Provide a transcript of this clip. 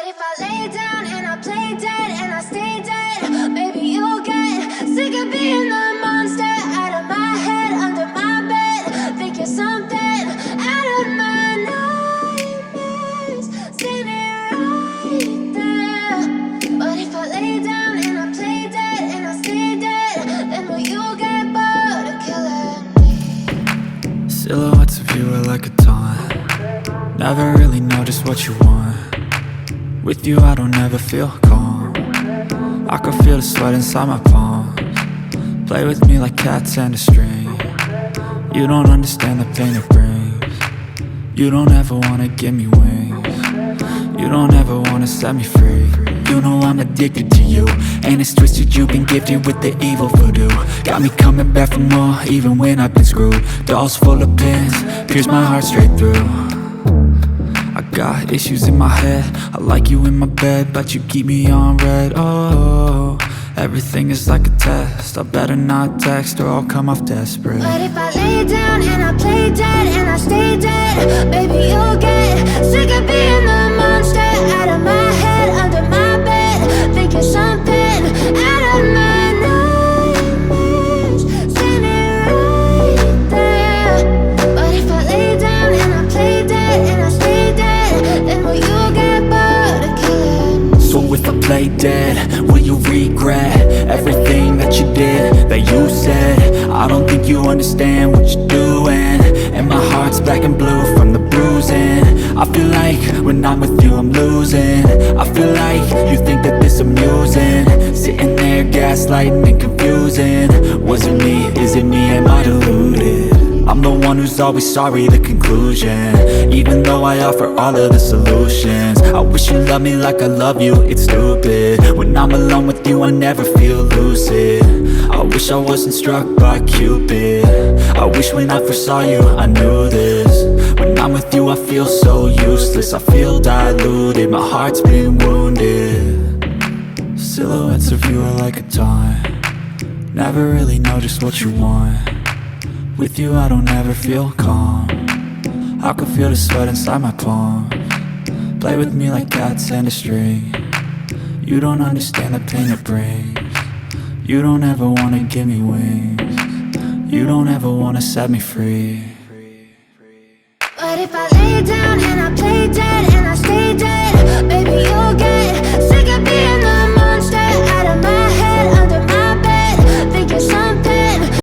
if I lay down and I play dead and I stay dead, maybe you'll get sick of being the monster out of my head, under my bed. Think you're something out of my nightmares, standing right there. But if I lay down and I play dead and I stay dead, then will you get bored of killing me? Silhouettes of you are like a taunt. Never really know just what you want. With you I don't ever feel calm. I can feel the sweat inside my palms. Play with me like cats and a string. You don't understand the pain it brings. You don't ever wanna give me wings. You don't ever wanna set me free. You know I'm addicted to you, and it's twisted, you've been gifted with the evil voodoo. Got me coming back for more, even when I've been screwed. Dolls full of pins, pierce my heart straight through. I got issues in my head, I like you in my bed, but you keep me on red. Oh, everything is like a test, I better not text or I'll come off desperate. But if I lay down and I play dead and I stay dead, baby you'll get sick of being the monster out of my head, under my bed. Think you're something out of my nightmares, standing right there. But if I lay down and I play dead and I stay dead, then will you get bored of killing me? So if I play dead, will you regret everything that you did, that you said? I don't think you understand what you're doing, and my heart's black and blue from the bruising. I feel like when I'm with you I'm losing. I feel like you think that this amusing, sitting there gaslighting and confusing. Was it me? Is it me? Am I deluded? I'm the one who's always sorry, the conclusion, even though I offer all of the solutions. I wish you loved me like I love you, it's stupid. When I'm alone with you I never feel lucid. I wish I wasn't struck by Cupid. I wish when I first saw you I knew this. When I'm with you I feel so useless, I feel diluted, my heart's been wounded. Silhouettes of you are like a taunt. Never really know just what you want. With you I don't ever feel calm. I can feel the sweat inside my palms. Play with me like cats and a string. You don't understand the pain it brings. You don't ever wanna give me wings. You don't ever wanna set me free. But if I lay down and I play dead and I stay dead, baby you'll get sick of being